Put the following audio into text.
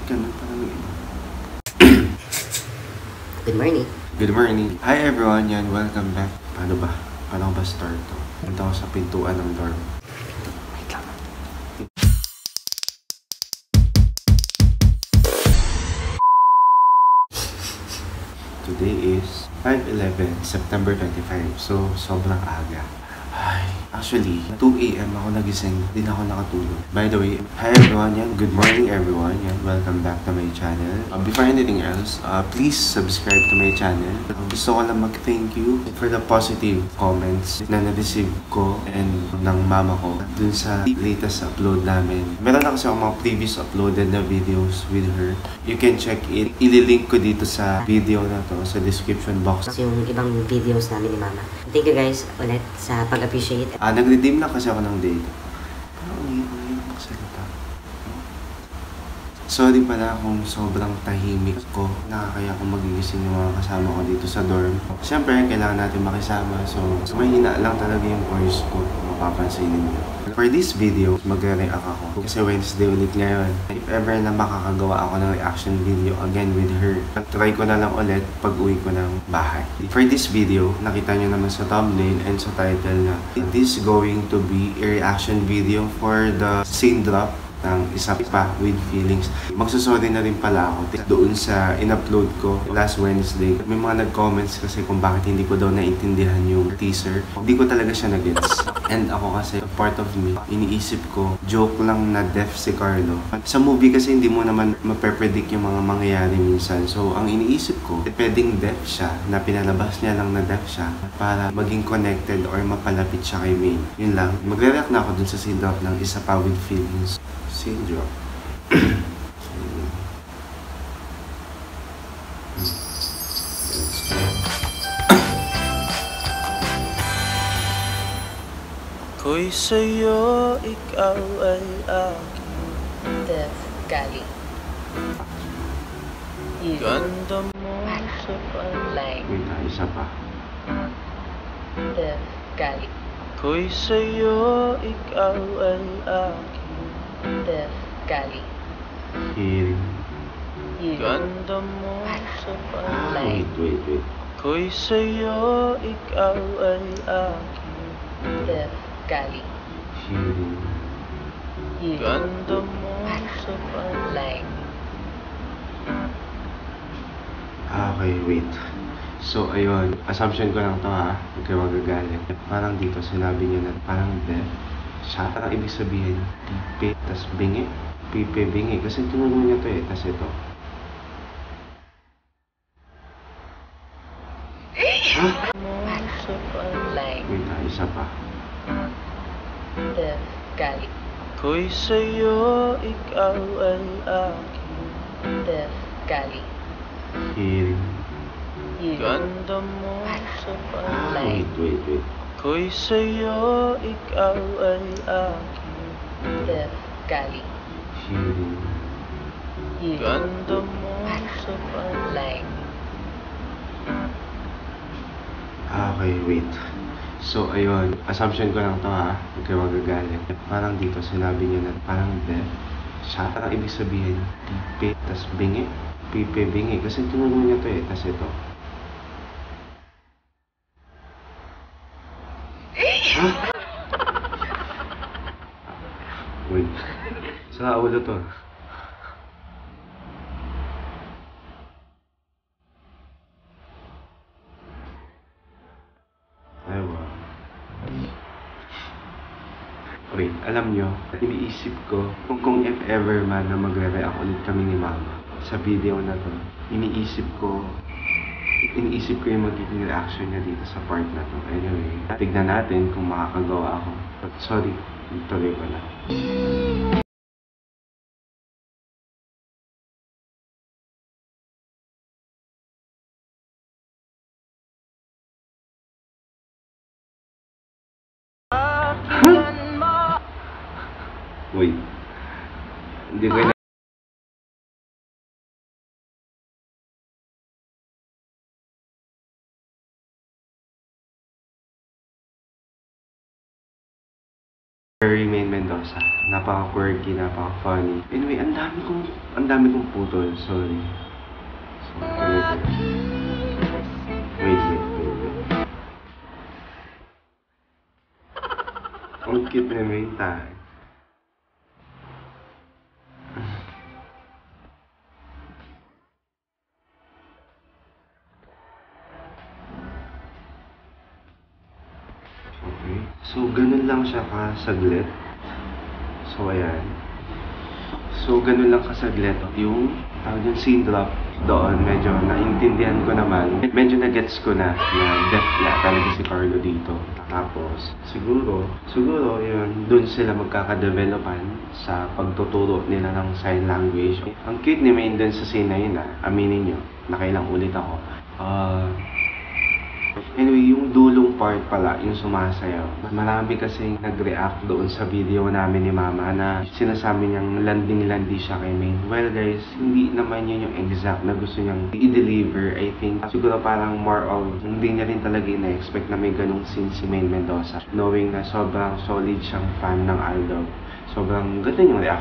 ganun parang iba. Good morning. Good morning. Hi everyone, yan. Welcome back. Paano ba? Paano ba start to? Punta ako sa pintuan ng dorm. Wait lang. Today is 5/11, September 25. So, sobrang aga. Ay, actually, 2 a.m. ako nagising. Hindi na ako nakatulog. By the way, hi everyone, yan. Good morning everyone, yan. Welcome back to my channel. Before anything else, please subscribe to my channel. Gusto ko lang mag-thank you for the positive comments na na-receive ko and ng mama ko dun sa latest upload namin. Meron na kasi ako mga previous uploaded na videos with her. You can check it. Ililink ko dito sa video na to, sa description box. Yung ibang videos namin ni Mama. Thank you guys ulit sa pag-appreciate. Nag-redeem lang kasi ako ng data. Parang ulit magsalita. Sorry pala kung sobrang tahimik ko. Nakakaya kung magigising yung mga kasama ko dito sa dorm. Siyempre, kailangan natin makisama. So mahina lang talaga yung voice ko. Mapapansin niyo. For this video, magre-react ako. Kasi Wednesday ulit ngayon. If ever na makakagawa ako ng reaction video again with her, try ko na lang ulit pag uwi ko ng bahay. For this video, nakita nyo naman sa thumbnail and sa title na this is going to be a reaction video for the scene drop ng Isa Pa with Feelings. Magsusorry na rin pala ako doon sa in-upload ko last Wednesday. May mga nag-comments kasi kung bakit hindi ko daw naintindihan yung teaser. Hindi ko talaga siya na-gets. And ako kasi, part of me, iniisip ko, joke lang na deaf si Carlo. Sa movie kasi hindi mo naman mape-predict yung mga mangyayari minsan. So, ang iniisip ko, pwedeng deaf siya, na pinalabas niya lang na deaf siya para maging connected or mapalapit siya kay May. Yun lang. Magre-react na ako dun sa scene drop ng Isa Pa with Feelings. Scene drop. Ako'y sa'yo, ikaw ay akin. Def Gali. Ganda mo sa Like Wait na, isa pa. Def Gali. Ako'y sa'yo, ikaw ay akin. Def Gali. Hearing. Ganda mo sa Wait. Ako'y sa'yo, ikaw ay akin. Def Gali. Hearing. Ganda mo sa Like Okay, wait. So, ayun. Assumption ko lang to ha. Huwag kayo magagalit. Parang dito, sinabi niya na parang deaf siya. Parang ibig sabihin, pipe, tas bingi. Pipe, bingi. Kasi tinulong niya to eh. Tas ito. Ha? Like Wait na, isa pa. Def Gali. Ako'y sa'yo, ikaw ay akin. Def Gali. Hearing. Ganda mo sa Wait. Ako'y sa'yo, ikaw ay akin. Def Gali. Hearing. Ganda mo sa Like Okay, wait. So, ayun. Assumption ko lang to ha. Huwag kayo magagalit. Parang dito, sinabi niya na parang deaf siya. Parang ibig sabihin, pipe, tas bingi. Pipe, bingi. Kasi tinulong niya to eh. Tas ito. Ha? Wait. Sa ulo to. Ay, wow. Wait, alam nyo, iniisip ko kung if ever man na magre-react ulit kami ni Mama sa video na to, iniisip ko yung magiging reaction niya dito sa part na to. Anyway, tignan natin kung makakagawa ako. But sorry, tuloy ko na. Wait. Hindi ko Harry Main Mendoza. Napaka-quirky, napaka-funny. Anyway, ang dami kong putol. Sorry. Wait. Ang cute na may tayo. Okay. So, ganun lang siya kasaglit. So, ayan. So, ganun lang kasaglit. Yung scene drop doon, medyo naintindihan ko naman. Medyo na-gets ko na deaf na talaga si Carlo dito. Tapos, siguro, yun, dun sila magkakadevelopan sa pagtuturo nila ng sign language. Ang cute ni Maine dun sa scene na yun, aminin nyo, nakailang ulit ako. Anyway, yung dulong part pala, yung sumasayaw. Marami kasing nag-react doon sa video namin ni Mama na sinasabi niyang landing-landi siya kay Maine. Well guys, hindi naman yun yung exact na gusto niyang i-deliver. I think siguro parang more of hindi niya rin talaga ina-expect na may ganung scene si Maine Mendoza. Knowing na sobrang solid siyang fan ng Aldab. Sobrang ganda yung reaction.